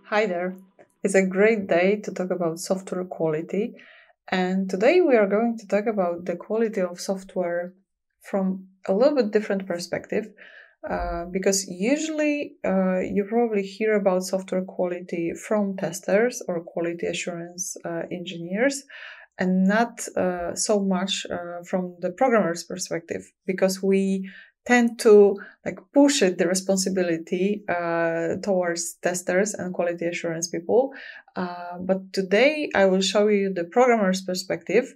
Hi there. It's a great day to talk about software quality. And today we are going to talk about the quality of software from a little bit different perspective. Because usually you probably hear about software quality from testers or quality assurance engineers, and not so much from the programmer's perspective, because we tend to push the responsibility towards testers and quality assurance people. But today I will show you the programmer's perspective,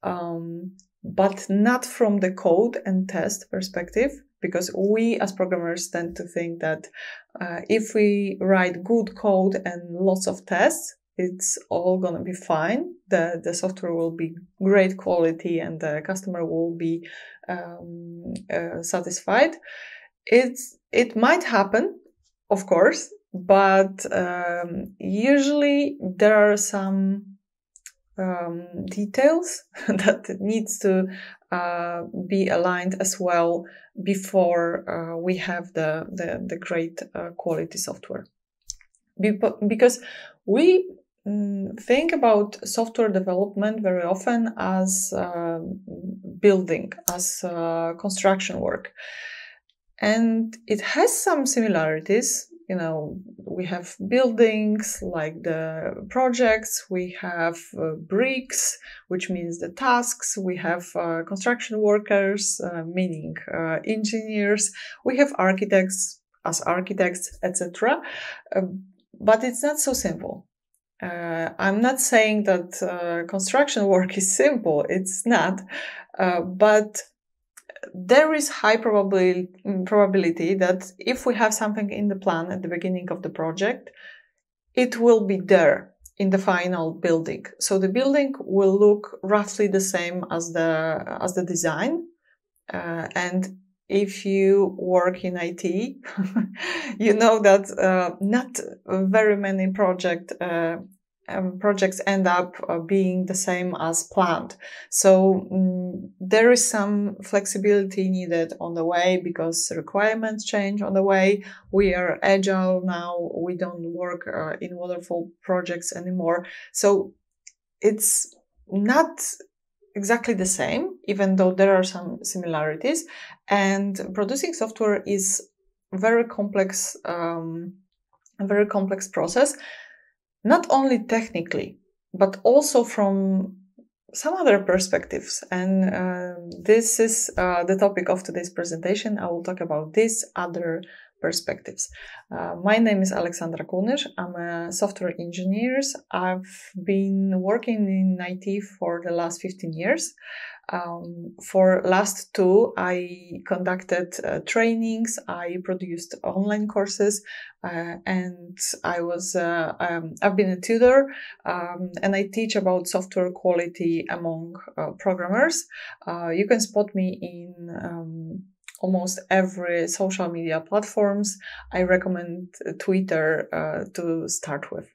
but not from the code and test perspective, because we as programmers tend to think that if we write good code and lots of tests, it's all going to be fine. The software will be great quality and the customer will be satisfied. It might happen, of course, but usually there are some details that needs to be aligned as well before we have the great quality software. Because we think about software development very often as building, as construction work. And it has some similarities. You know, we have buildings like the projects, we have bricks, which means the tasks, we have construction workers, meaning engineers, we have architects as architects, etc. But it's not so simple. I'm not saying that construction work is simple. It's not. But there is high probability that if we have something in the plan at the beginning of the project, it will be there in the final building. So the building will look roughly the same as the design. And if you work in IT, you know that not very many projects end up being the same as planned. So there is some flexibility needed on the way because requirements change on the way. We are agile now. We don't work in waterfall projects anymore. So it's not exactly the same, even though there are some similarities. And producing software is a very complex process, not only technically, but also from some other perspectives. And this is the topic of today's presentation. I will talk about these other perspectives. My name is Aleksandra Kunysz. I'm a software engineer. I've been working in IT for the last 15 years. For last 2, I conducted trainings, I produced online courses, and I've been a tutor, and I teach about software quality among programmers. You can spot me in almost every social media platforms. I recommend Twitter to start with.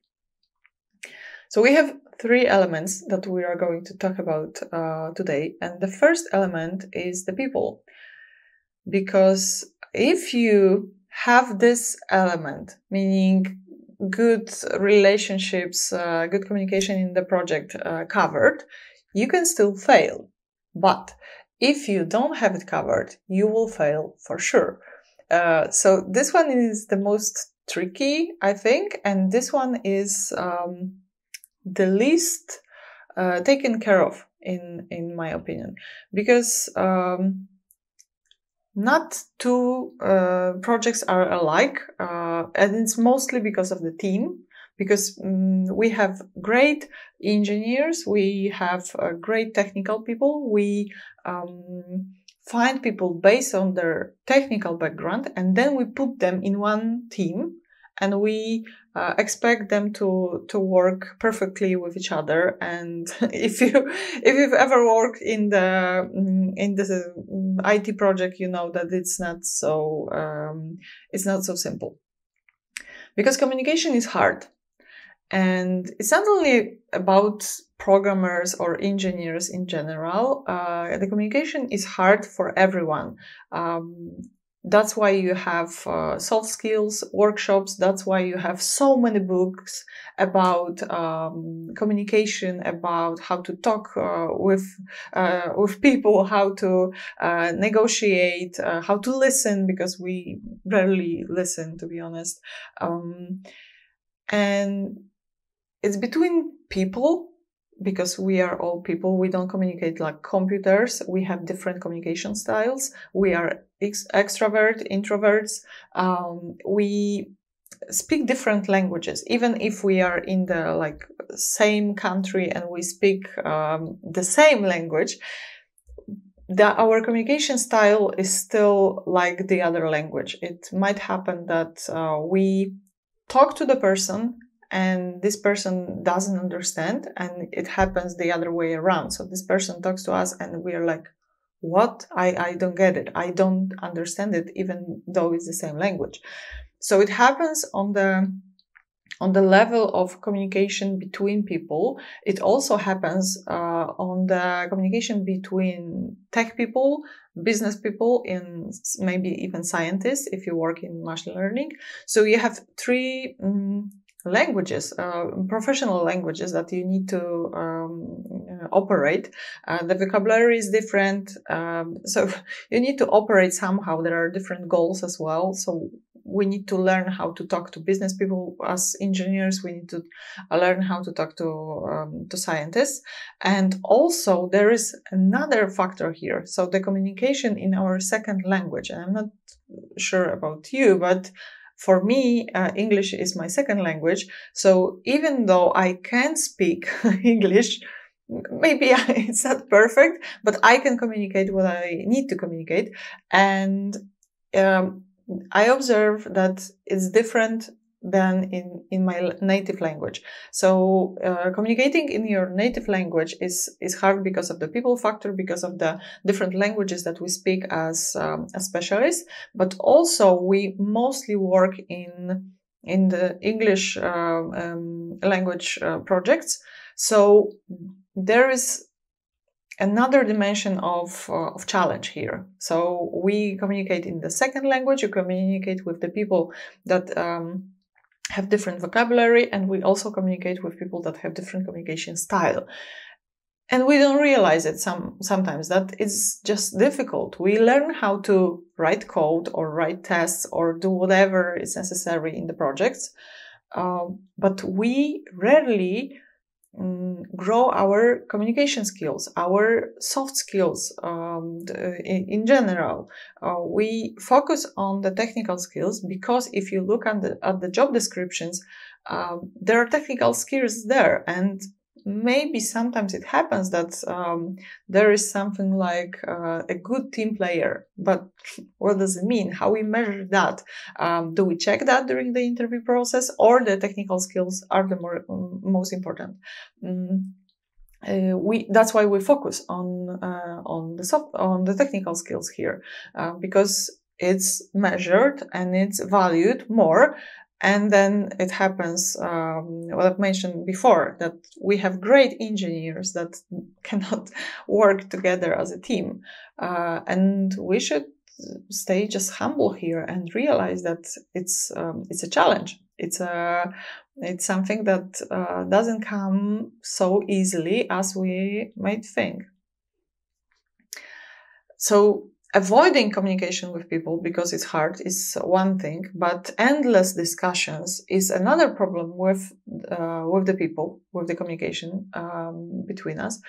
So we have 3 elements that we are going to talk about today. And the first element is the people. Because if you have this element, meaning good relationships, good communication in the project covered, you can still fail. But if you don't have it covered, you will fail for sure. So this one is the most tricky, I think. And this one is the least taken care of, in my opinion, because not 2 projects are alike, and it's mostly because of the team. Because we have great engineers, we have great technical people, we find people based on their technical background, and then we put them in one team, and we expect them to work perfectly with each other. And if you've ever worked in the IT project, you know that it's not so simple, because communication is hard. And it's not only about programmers or engineers in general. The communication is hard for everyone. That's why you have soft skills workshops. That's why you have so many books about communication, about how to talk with people, how to negotiate, how to listen, because we rarely listen, to be honest. And it's between people, because we are all people. We don't communicate like computers. We have different communication styles. We are extrovert, introverts. We speak different languages, even if we are in the like same country and we speak the same language. Our communication style is still like the other language. It might happen that we talk to the person and this person doesn't understand, and it happens the other way around. So this person talks to us and we're like, what? I don't get it. I don't understand it, even though it's the same language. So it happens on the level of communication between people. It also happens on the communication between tech people, business people, and maybe even scientists if you work in machine learning. So you have three languages, professional languages that you need to operate. The vocabulary is different. So you need to operate somehow. There are different goals as well. So we need to learn how to talk to business people as engineers. We need to learn how to talk to scientists. And also there is another factor here. So the communication in our second language, and I'm not sure about you, but for me, English is my second language. So even though I can speak English, maybe it's not perfect, but I can communicate what I need to communicate. And I observe that it's different than in my native language. So communicating in your native language is hard because of the people factor, because of the different languages that we speak as specialists. But also we mostly work in the English language projects. So there is another dimension of challenge here. So we communicate in the second language. You communicate with the people that have different vocabulary, and we also communicate with people that have different communication style. And we don't realize it sometimes that it's just difficult. We learn how to write code or write tests or do whatever is necessary in the projects, but we rarely grow our communication skills, our soft skills in general. We focus on the technical skills because if you look at the job descriptions, there are technical skills there, and maybe sometimes it happens that there is something like a good team player. But what does it mean? How we measure that? Do we check that during the interview process, or the technical skills are the most important? That's why we focus on the technical skills here, because it's measured and it's valued more. And then it happens, what I've mentioned before, that we have great engineers that cannot work together as a team. And we should stay just humble here and realize that it's a challenge. It's something that doesn't come so easily as we might think. So avoiding communication with people because it's hard is one thing, but endless discussions is another problem with the people, with the communication between us,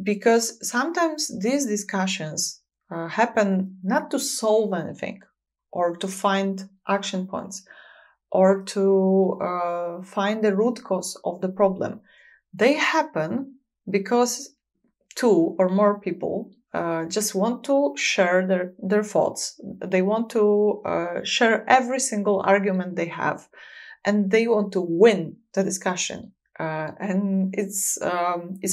because sometimes these discussions happen not to solve anything or to find action points or to find the root cause of the problem. They happen because two or more people just want to share their thoughts. They want to share every single argument they have, and they want to win the discussion. And it's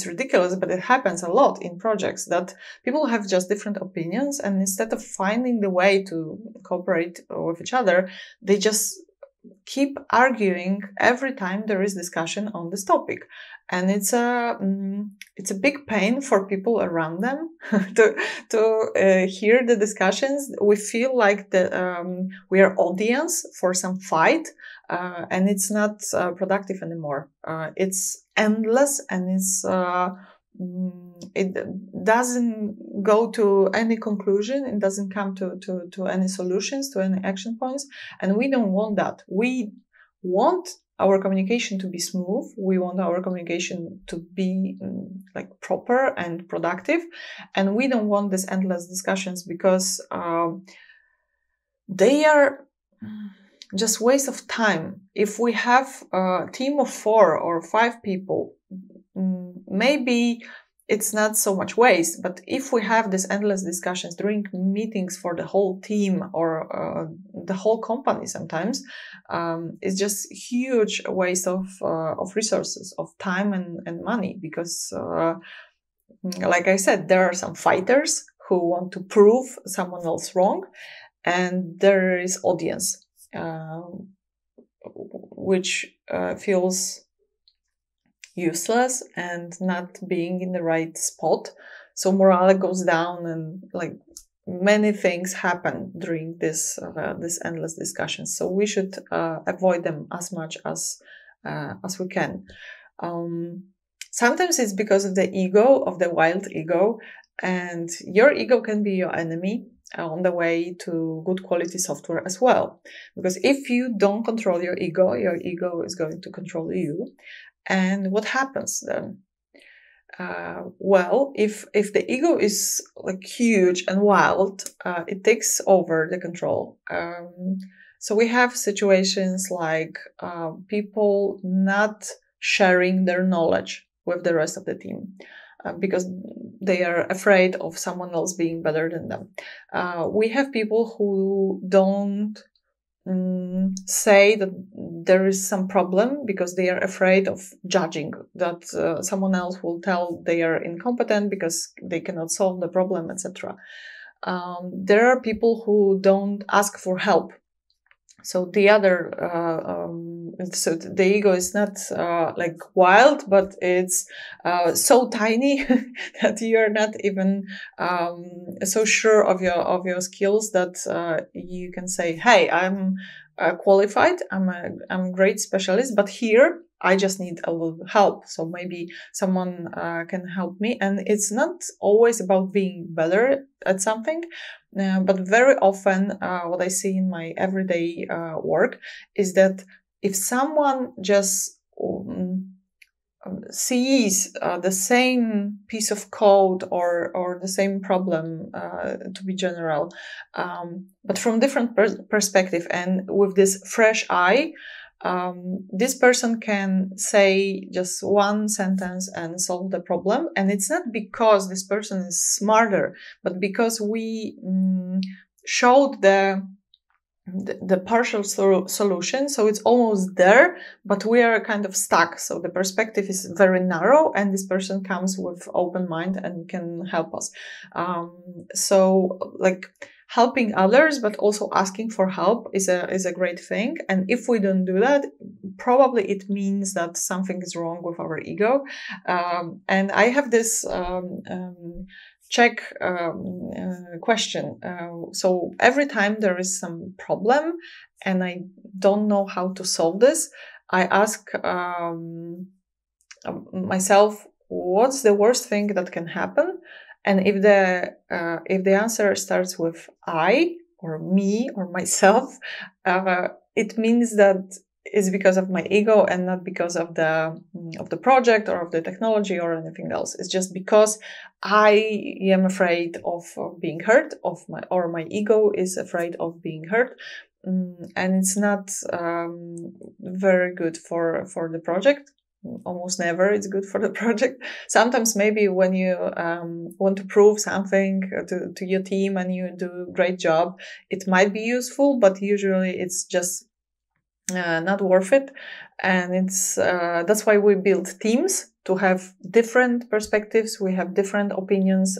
ridiculous, but it happens a lot in projects that people have just different opinions, and instead of finding the way to cooperate with each other, they just keep arguing every time there is discussion on this topic. and it's a big pain for people around them to hear the discussions. We feel like we are audience for some fight, and it's not productive anymore. It's endless, and it doesn't go to any conclusion. It doesn't come to any solutions, to any action points. And we don't want that. We want our communication to be smooth. We want our communication to be like proper and productive. And we don't want these endless discussions, because they are just waste of time. If we have a team of 4 or 5 people, maybe it's not so much waste. But if we have these endless discussions during meetings for the whole team or the whole company, sometimes it's just huge waste of resources, of time and money. Because, like I said, there are some fighters who want to prove someone else wrong, and there is audience which feels useless and not being in the right spot. So morale goes down, and like many things happen during this endless discussions. So we should avoid them as much as we can. Sometimes it's because of the ego, of the wild ego, and your ego can be your enemy on the way to good quality software as well. Because if you don't control your ego is going to control you. And what happens then? Well, if the ego is like huge and wild, it takes over the control. So we have situations like people not sharing their knowledge with the rest of the team because they are afraid of someone else being better than them. We have people who don't say that there is some problem because they are afraid of judging, that someone else will tell they are incompetent because they cannot solve the problem, etc. There are people who don't ask for help. So the other, so the ego is not like wild, but it's so tiny that you're not even so sure of your skills that you can say, "Hey, I'm qualified. I'm a great specialist, but here I just need a little help. So maybe someone can help me." And it's not always about being better at something. But very often, what I see in my everyday work is that if someone just sees the same piece of code or the same problem, to be general, but from different perspective and with this fresh eye, this person can say just one sentence and solve the problem. And it's not because this person is smarter, but because we showed the partial solution. So it's almost there, but we are kind of stuck. So the perspective is very narrow, and this person comes with open mind and can help us. So like helping others, but also asking for help is a great thing. And if we don't do that, probably it means that something is wrong with our ego. And I have this check question. So every time there is some problem and I don't know how to solve this, I ask myself, what's the worst thing that can happen? And if the answer starts with I or me or myself, it means that it's because of my ego and not because of the project or of the technology or anything else. It's just because I am afraid of being hurt, or my ego is afraid of being hurt, and it's not very good for the project. Almost never it's good for the project. Sometimes maybe when you want to prove something to your team and you do a great job, it might be useful, but usually it's just not worth it. And it's that's why we build teams, to have different perspectives. We have different opinions,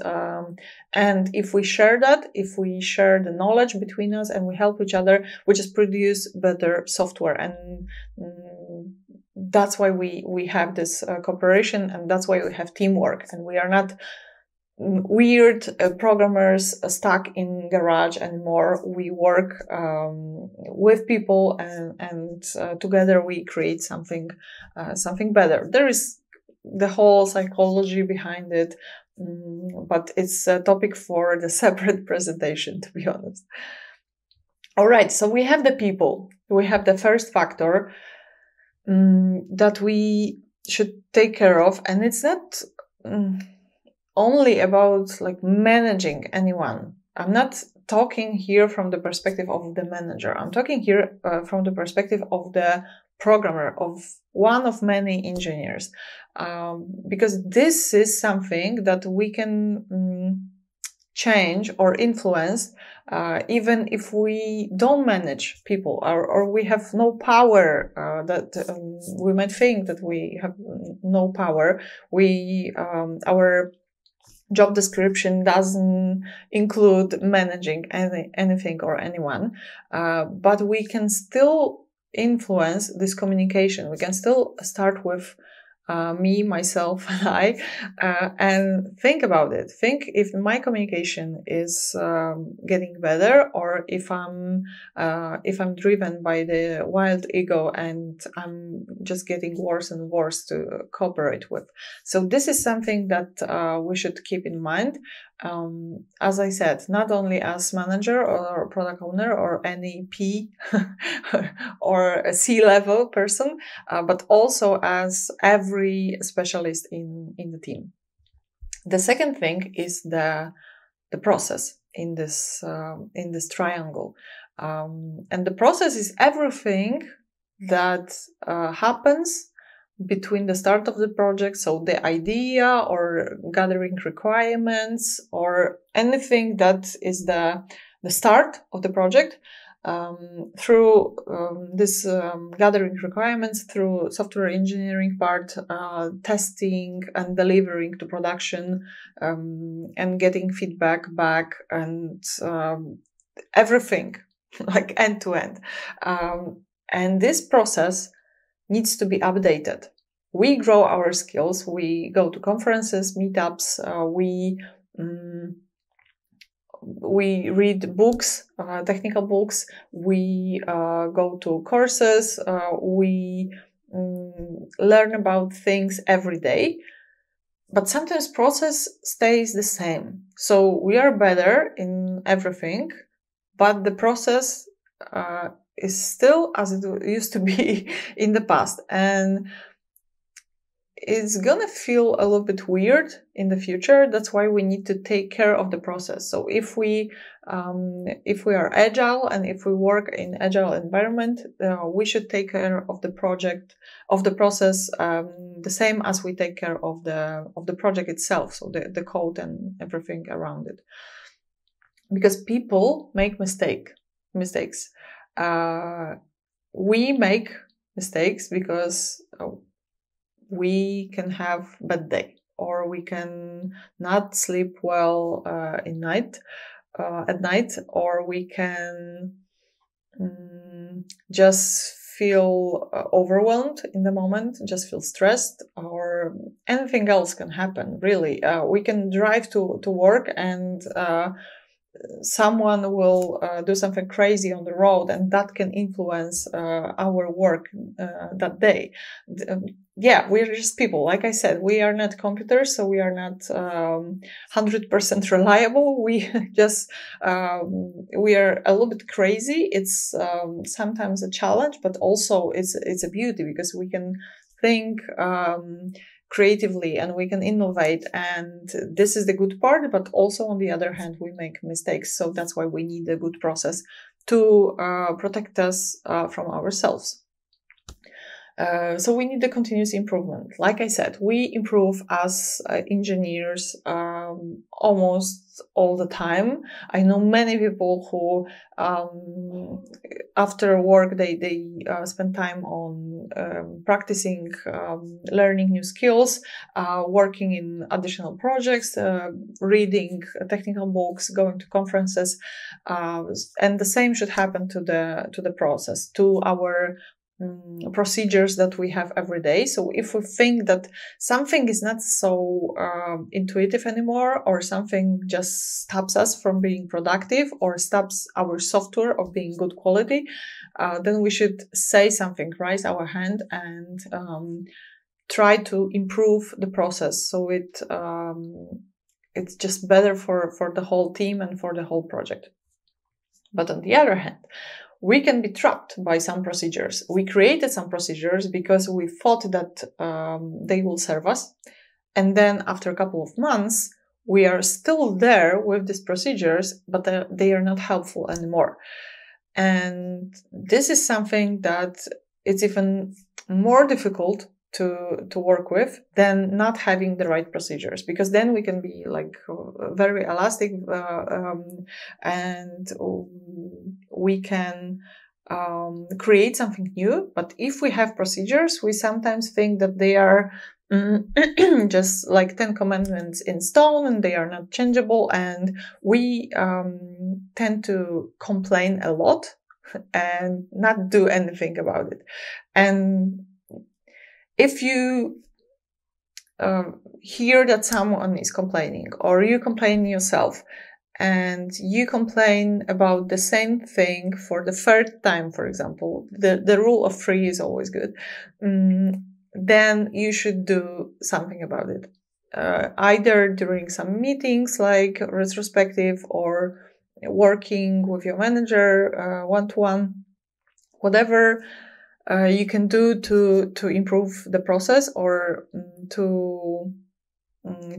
and if we share that, if we share the knowledge between us and we help each other, we just produce better software. And that's why we have this cooperation, and that's why we have teamwork, and we are not weird programmers stuck in garage anymore. We work with people, and together we create something better. There is the whole psychology behind it, but it's a topic for the separate presentation, to be honest. All right, so we have the people. We have the first factor that we should take care of, and it's not only about like managing anyone. I'm not talking here from the perspective of the manager. I'm talking here from the perspective of the programmer, of one of many engineers, because this is something that we can change or influence, even if we don't manage people, or we have no power. We might think that we have no power. Our job description doesn't include managing anything or anyone, but we can still influence this communication. We can still start with me, myself, and I, and think about it. Think if my communication is getting better, or if I'm driven by the wild ego and I'm just getting worse and worse to cooperate with. So this is something that we should keep in mind. As I said, not only as manager or product owner or any P or a C-level person, but also as every specialist in the team. The second thing is the process in this triangle, and the process is everything that happens between the start of the project, so the idea or gathering requirements or anything that is the start of the project, through this gathering requirements, through software engineering part, testing and delivering to production, and getting feedback back, and everything like end to end. And this process needs to be updated. We grow our skills. We go to conferences, meetups. We read books, technical books. We go to courses. We learn about things every day. But sometimes process stays the same. So we are better in everything, but the process is still as it used to be in the past, and it's gonna feel a little bit weird in the future. That's why we need to take care of the process. So if we are agile and if we work in agile environment, we should take care of the process, the same as we take care of the project itself. So the code and everything around it, because people make mistakes. We make mistakes because we can have bad day, or we can not sleep well at night, or we can just feel overwhelmed in the moment, just feel stressed, or anything else can happen. Really, we can drive to work and someone will do something crazy on the road, and that can influence our work that day. We're just people. Like I said, we are not computers, so we are not 100% reliable. We just we are a little bit crazy. It's sometimes a challenge, but also it's a beauty, because we can think creatively and we can innovate, and this is the good part. But also on the other hand, we make mistakes, so that's why we need a good process to protect us from ourselves. So we need the continuous improvement. Like I said, we improve as engineers almost all the time. I know many people who after work they spend time on practicing, learning new skills, working in additional projects, reading technical books, going to conferences, and the same should happen to the process, to our procedures that we have every day. So if we think that something is not so intuitive anymore, or something just stops us from being productive or stops our software of being good quality, then we should say something, raise our hand, and try to improve the process so it's just better for the whole team and for the whole project. But on the other hand, we can be trapped by some procedures. We created some procedures because we thought that they will serve us. And then after a couple of months, we are still there with these procedures, but they are not helpful anymore. And this is something that it's even more difficult to work with than not having the right procedures, because then we can be like very elastic and we can create something new. But if we have procedures, we sometimes think that they are just like 10 commandments in stone and they are not changeable, and we tend to complain a lot and not do anything about it. And if you hear that someone is complaining, or you complain yourself, and you complain about the same thing for the third time, for example, the rule of 3 is always good, then you should do something about it. Either during some meetings like retrospective, or working with your manager one-to-one, whatever you can do to improve the process, or to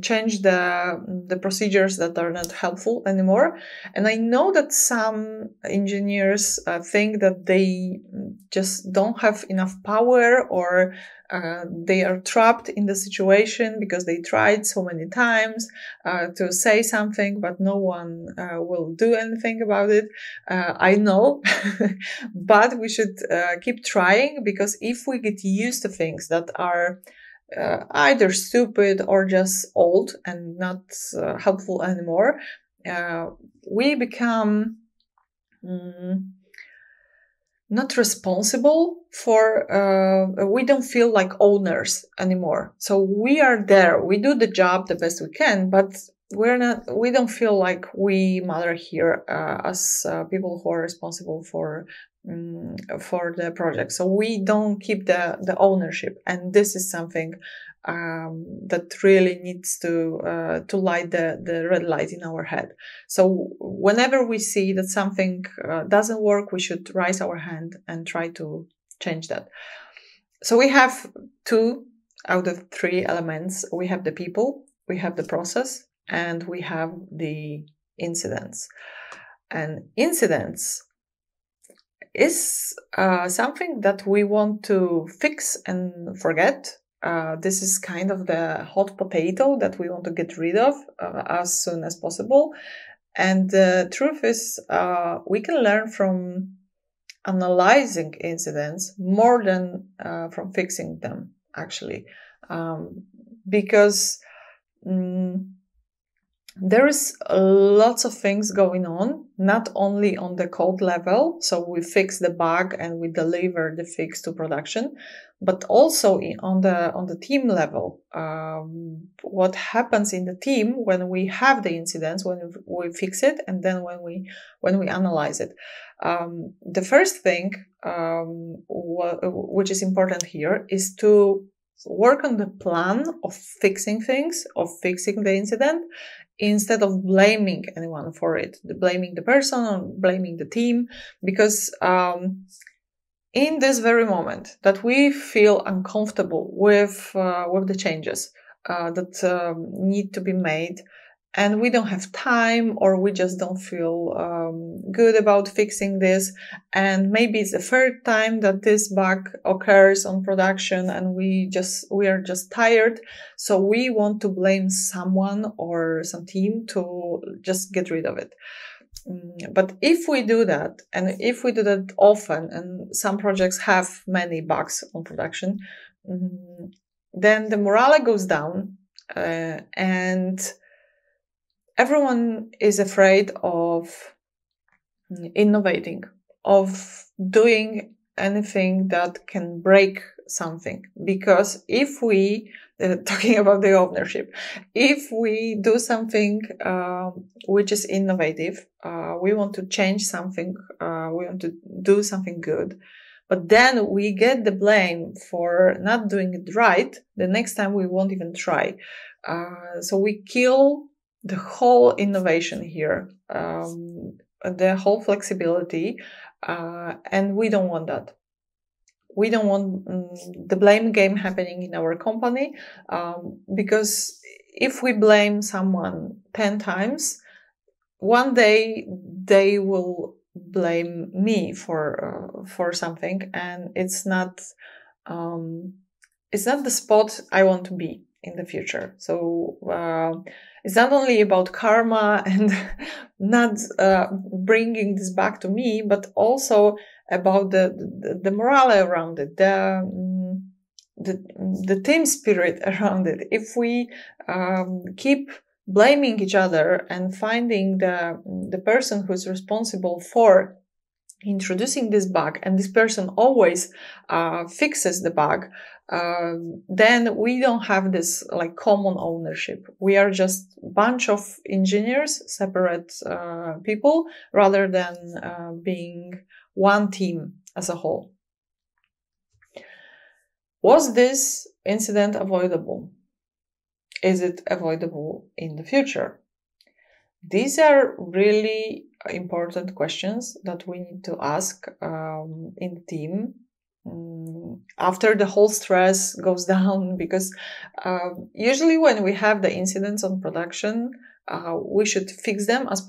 change the procedures that are not helpful anymore. And I know that some engineers think that they just don't have enough power, or they are trapped in the situation because they tried so many times to say something, but no one will do anything about it. I know, but we should keep trying, because if we get used to things that are either stupid or just old and not helpful anymore, we become not responsible for, we don't feel like owners anymore. So we are there, we do the job the best we can, but we don't feel like we matter here as people who are responsible for the project. So we don't keep the ownership, and this is something that really needs to light the red light in our head. So whenever we see that something doesn't work, we should raise our hand and try to change that. So we have 2 out of 3 elements. We have the people, we have the process, and we have the incidents. And incidents is something that we want to fix and forget. This is kind of the hot potato that we want to get rid of as soon as possible. And the truth is, we can learn from analyzing incidents more than from fixing them, actually. Because there is lots of things going on, not only on the code level, so we fix the bug and we deliver the fix to production, but also on the team level. What happens in the team when we have the incidents, when we fix it, and then when we analyze it. The first thing which is important here is to work on the plan of fixing things, of fixing the incident, instead of blaming anyone for it, blaming the person or blaming the team, because in this very moment that we feel uncomfortable with the changes that need to be made, and we don't have time, or we just don't feel good about fixing this, and maybe it's the third time that this bug occurs on production, and we are just tired, so we want to blame someone or some team to just get rid of it. But if we do that, and if we do that often, and some projects have many bugs on production, then the morale goes down, and everyone is afraid of innovating, of doing anything that can break something. Because if we, talking about the ownership, if we do something which is innovative, we want to change something, we want to do something good, but then we get the blame for not doing it right, the next time we won't even try. So we kill the whole innovation here, the whole flexibility, and we don't want that. We don't want the blame game happening in our company, because if we blame someone 10 times, one day they will blame me for something, and it's not the spot I want to be in the future. So it's not only about karma and not bringing this back to me, but also about the morale around it, the team spirit around it. If we keep blaming each other and finding the person who's responsible for introducing this bug, and this person always fixes the bug, then we don't have this like common ownership. We are just a bunch of engineers, separate people, rather than being one team as a whole. Was this incident avoidable? Is it avoidable in the future? These are really important questions that we need to ask in the team after the whole stress goes down, because usually when we have the incidents on production, we should fix them as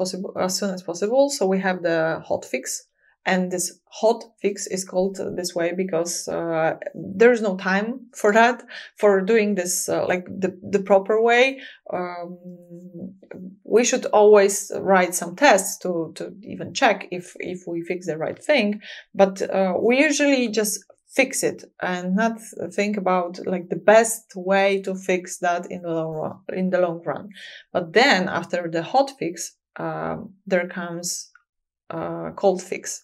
soon as possible. So we have the hot fix. And this hot fix is called this way because there's no time for that, for doing this like the proper way. We should always write some tests to even check if we fix the right thing. But we usually just fix it and not think about like the best way to fix that in the long run. But then after the hot fix, there comes cold fix.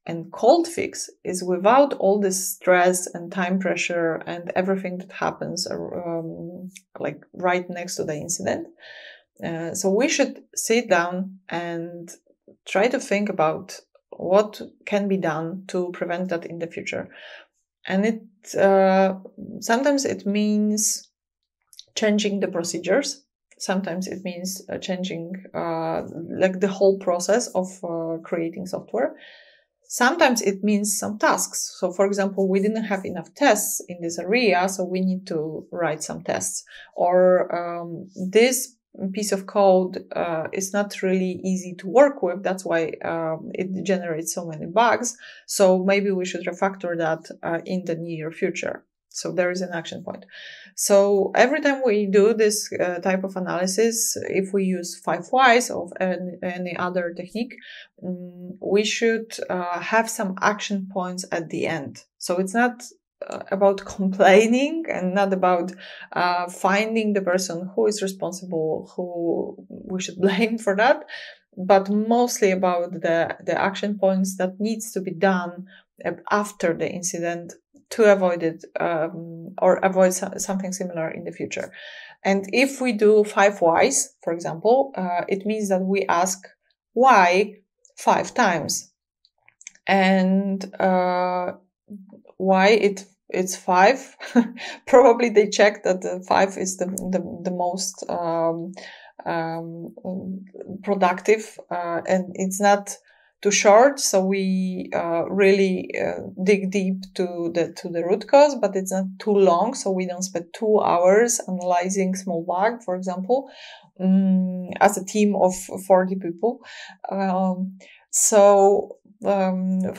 And cold fix is without all this stress and time pressure and everything that happens like right next to the incident. So we should sit down and try to think about what can be done to prevent that in the future. And it sometimes it means changing the procedures. Sometimes it means changing like the whole process of creating software. Sometimes it means some tasks. So, for example, we didn't have enough tests in this area, so we need to write some tests. Or this piece of code is not really easy to work with. That's why it generates so many bugs. So maybe we should refactor that in the near future. So there is an action point. So every time we do this type of analysis, if we use 5 whys or any other technique, we should have some action points at the end. So it's not about complaining and not about finding the person who is responsible, who we should blame for that, but mostly about the action points that needs to be done after the incident to avoid it or avoid something similar in the future. And if we do 5 whys, for example, it means that we ask why 5 times. And why it's 5? Probably they checked that the 5 is the most productive, and it's not too short, so we really dig deep to the root cause, but it's not too long, so we don't spend 2 hours analyzing small bug, for example, as a team of 40 people. For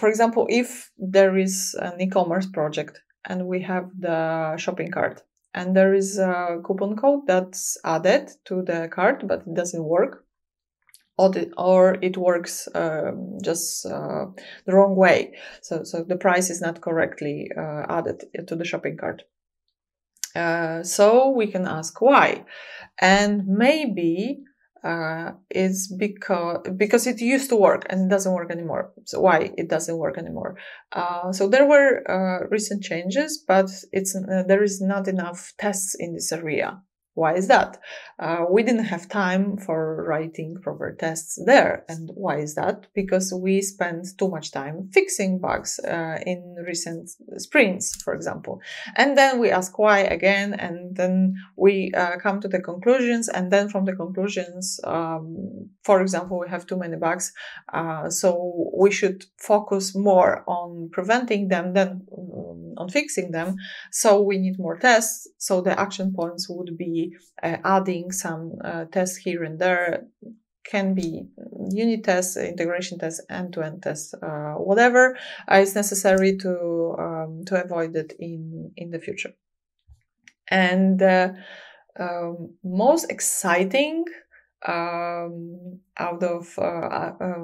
example, if there is an e-commerce project and we have the shopping cart and there is a coupon code that's added to the cart, but it doesn't work, or it works just the wrong way. So the price is not correctly added to the shopping cart. So we can ask why. And maybe is because it used to work and it doesn't work anymore. So why it doesn't work anymore? So there were recent changes, but there is not enough tests in this area. Why is that? We didn't have time for writing proper tests there. And why is that? Because we spent too much time fixing bugs in recent sprints, for example. And then we ask why again, and then we come to the conclusions. And then from the conclusions, for example, we have too many bugs. So we should focus more on preventing them than on fixing them. So we need more tests. So the action points would be adding some tests here and there. Can be unit tests, integration tests, end-to-end tests, whatever is necessary to avoid it in the future. And most exciting out of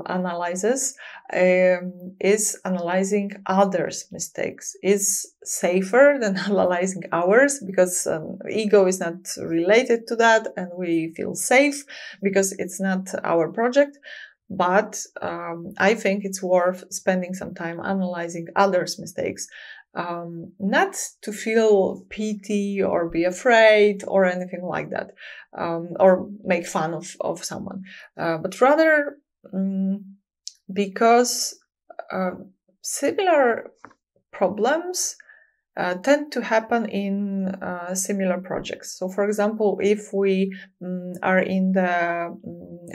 analysis is analyzing others' mistakes. Is safer than analyzing ours because ego is not related to that, and we feel safe because it's not our project. But I think it's worth spending some time analyzing others' mistakes. Not to feel pity or be afraid or anything like that, or make fun of someone, but rather because similar problems tend to happen in similar projects. So, for example, if we are in the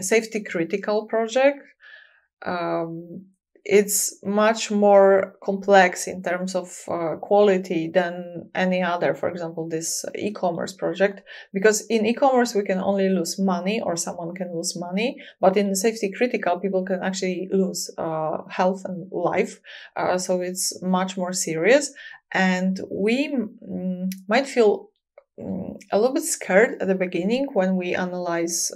safety critical project, it's much more complex in terms of quality than any other, for example, this e-commerce project, because in e-commerce we can only lose money, or someone can lose money, but in safety critical people can actually lose health and life. So it's much more serious, and we might feel a little bit scared at the beginning when we analyze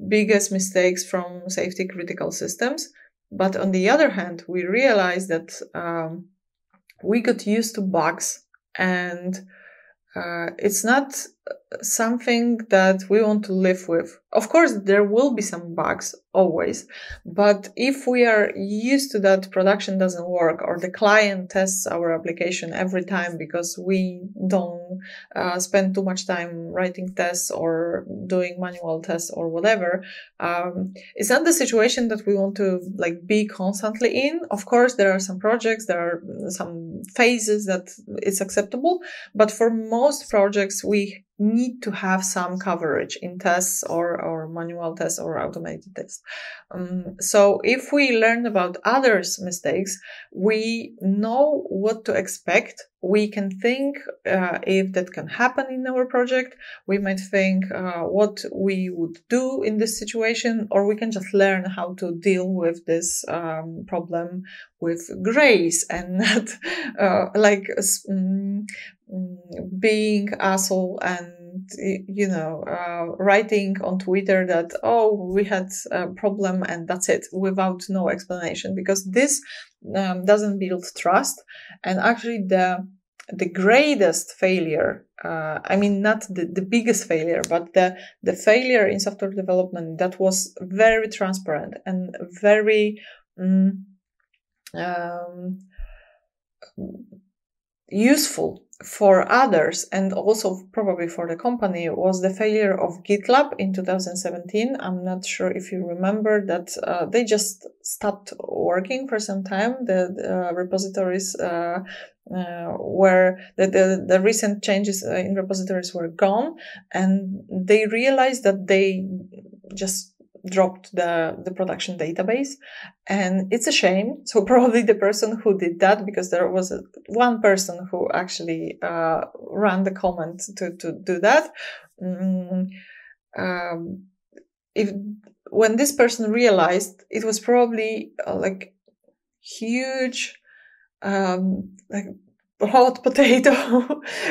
biggest mistakes from safety critical systems. But on the other hand, we realize that we got used to bugs, and it's not something that we want to live with. Of course, there will be some bugs always, but if we are used to that production doesn't work, or the client tests our application every time because we don't spend too much time writing tests or doing manual tests or whatever, it's not the situation that we want to be constantly in. Of course, there are some projects, there are some phases that it's acceptable, but for most projects, we need to have some coverage in tests or manual tests or automated tests. So if we learn about others' mistakes, we know what to expect. We can think if that can happen in our project. We might think what we would do in this situation, or we can just learn how to deal with this problem with grace and not being asshole and writing on Twitter that we had a problem and that's it, without no explanation, because this doesn't build trust. And actually the greatest failure, not the biggest failure, but the failure in software development that was very transparent and very useful for others and also probably for the company was the failure of GitLab in 2017. I'm not sure if you remember that they just stopped working for some time. The repositories where the recent changes in repositories were gone, and they realized that they just dropped the production database, and it's a shame. So probably the person who did that, because there was one person who actually ran the comment to do that. When this person realized, it was probably huge hot potato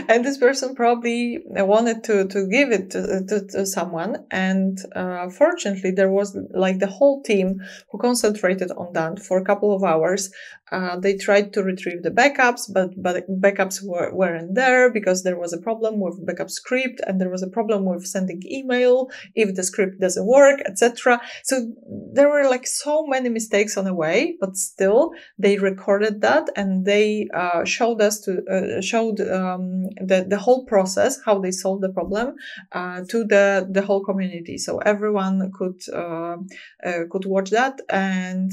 and this person probably wanted to give it to someone, and fortunately there was like the whole team who concentrated on that for a couple of hours. They tried to retrieve the backups, but backups weren't there because there was a problem with backup script, and there was a problem with sending email if the script doesn't work, etc. So there were like so many mistakes on the way, but still they recorded that, and they showed the whole process, how they solved the problem, to the whole community, so everyone could watch that. And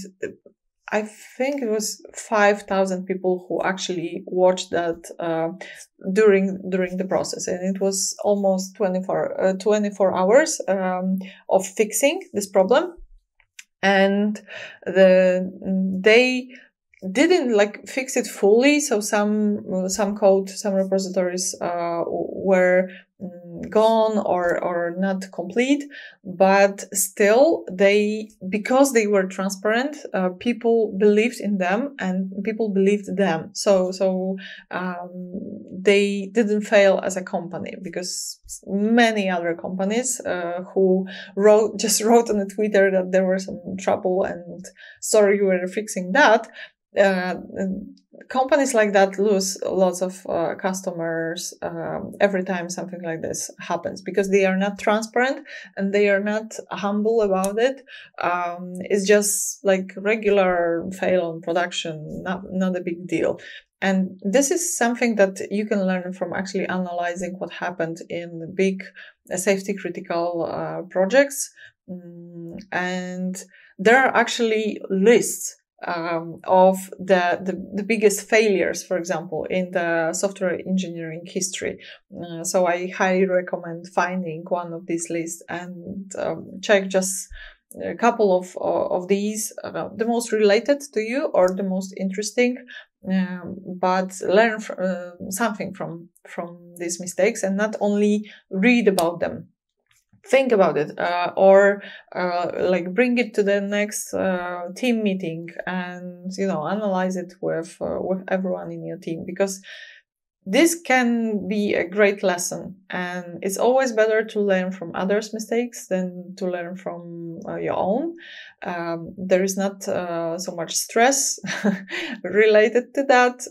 I think it was 5,000 people who actually watched that during the process, and it was almost 24 hours of fixing this problem. And they didn't like fix it fully, so some code, some repositories were gone or not complete, but still because they were transparent, people believed in them and people believed them. So they didn't fail as a company, because many other companies who just wrote on the Twitter that there was some trouble and sorry, you were fixing that. Companies like that lose lots of customers every time something like this happens, because they are not transparent and they are not humble about it. It's just like regular fail on production, not a big deal. And this is something that you can learn from actually analyzing what happened in big safety critical projects. And there are actually lists of the biggest failures, for example, in the software engineering history. So I highly recommend finding one of these lists and check just a couple of these, the most related to you or the most interesting, but learn something from these mistakes, and not only read about them. Think about it, or like bring it to the next team meeting, and analyze it with everyone in your team, because this can be a great lesson. And it's always better to learn from others' mistakes than to learn from your own. There is not so much stress related to that.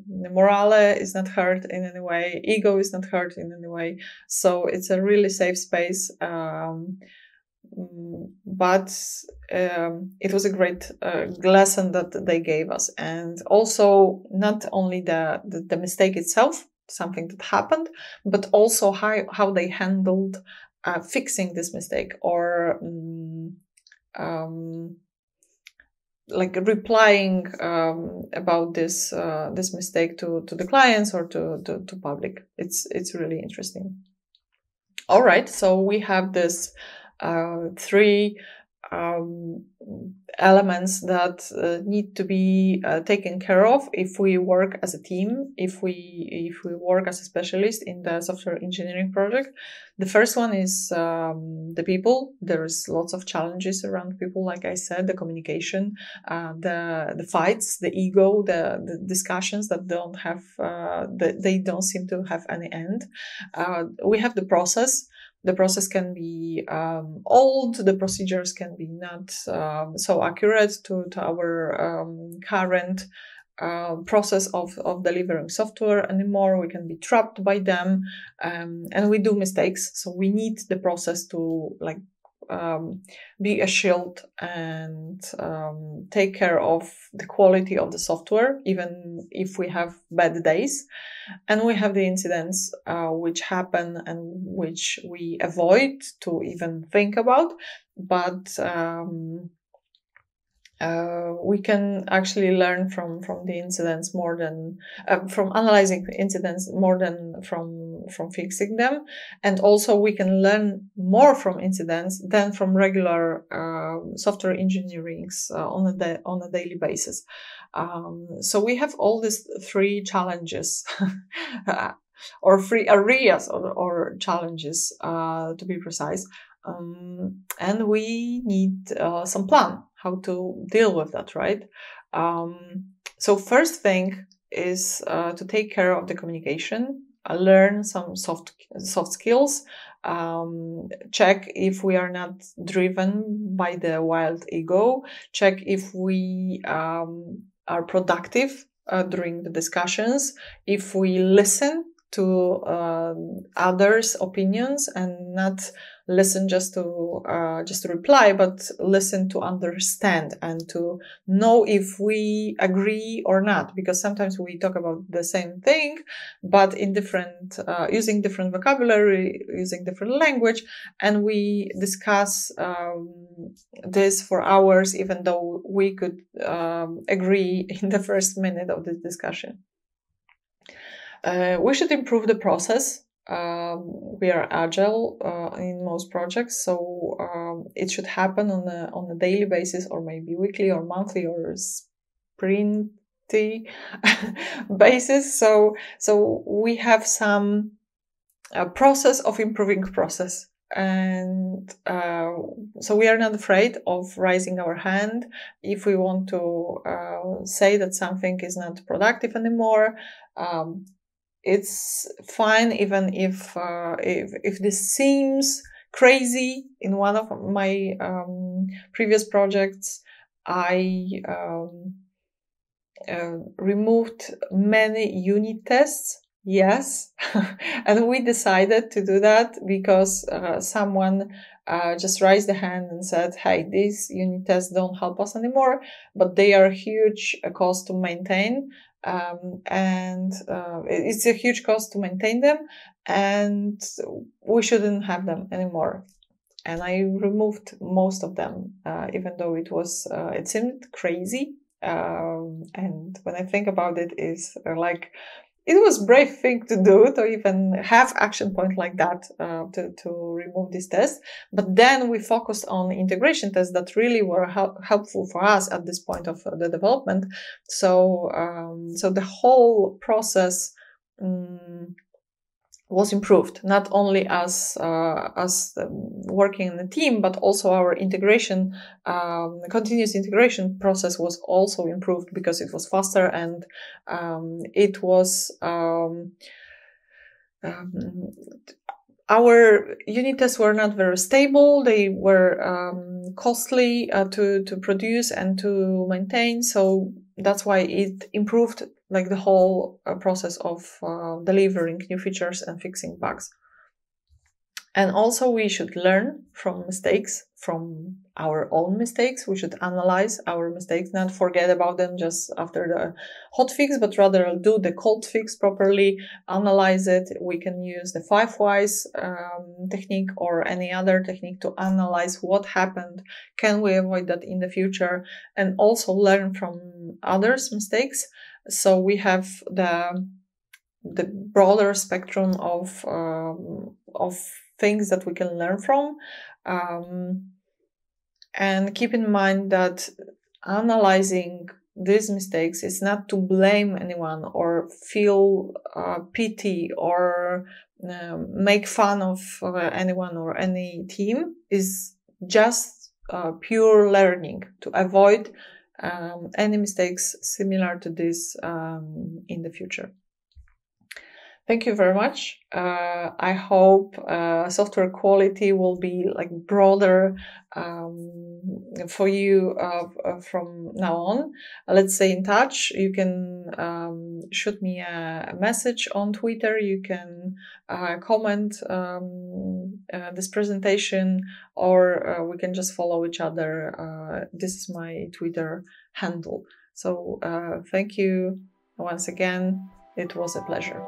Morale is not hurt in any way. Ego is not hurt in any way. So it's a really safe space. But it was a great lesson that they gave us. And also not only the mistake itself, something that happened, but also how they handled fixing this mistake, or like replying about this mistake to the clients or to public. It's really interesting. All right, so we have this three elements that need to be taken care of if we work as a team, if we work as a specialist in the software engineering project. The first one is the people. There's lots of challenges around people, like I said, the communication, the fights, the ego, the discussions that they don't seem to have any end. We have the process. The process can be old, the procedures can be not so accurate to our current process of delivering software anymore. We can be trapped by them, and we do mistakes. So we need the process to be a shield and take care of the quality of the software, even if we have bad days. And we have the incidents which happen and which we avoid to even think about, but we can actually learn from the incidents more than from analyzing incidents more than from fixing them. And also we can learn more from incidents than from regular software engineerings on a daily basis. So we have all these three challenges or three areas or challenges to be precise. And we need some plan how to deal with that, right? So first thing is to take care of the communication, learn some soft skills, check if we are not driven by the wild ego, check if we are productive during the discussions, if we listen to others' opinions and not listen just to reply, but listen to understand and to know if we agree or not. Because sometimes we talk about the same thing, but in different, using different vocabulary, using different language, and we discuss this for hours, even though we could agree in the first minute of this discussion. We should improve the process. We are agile in most projects, so it should happen on a daily basis, or maybe weekly or monthly or sprinty basis. So we have some process of improving process. And so we are not afraid of raising our hand if we want to say that something is not productive anymore. It's fine, even if this seems crazy. In one of my previous projects, I removed many unit tests. Yes, and we decided to do that because someone just raised the hand and said, "Hey, these unit tests don't help us anymore, but they are a huge cost to maintain." And it's a huge cost to maintain them, and we shouldn't have them anymore. And I removed most of them, even though it seemed crazy. And when I think about it, is like, it was a brave thing to do, to even have action point like that, to remove this test. But then we focused on integration tests that really were helpful for us at this point of the development. So the whole process was improved, not only as working in a team, but also our integration, continuous integration process was also improved because it was faster, and it was our unit tests were not very stable. They were costly to produce and to maintain. So that's why it improved like the whole process of delivering new features and fixing bugs. And also we should learn from mistakes, from our own mistakes. We should analyze our mistakes, not forget about them just after the hot fix, but rather do the cold fix properly, analyze it. We can use the 5 whys technique or any other technique to analyze what happened. Can we avoid that in the future? And also learn from others' mistakes. So we have the broader spectrum of things that we can learn from. And keep in mind that analyzing these mistakes is not to blame anyone or feel pity or make fun of anyone or any team. Is just pure learning to avoid any mistakes similar to this in the future. Thank you very much. I hope software quality will be like broader for you from now on. Let's stay in touch. You can shoot me a message on Twitter. You can comment this presentation, or we can just follow each other. This is my Twitter handle. So thank you once again. It was a pleasure.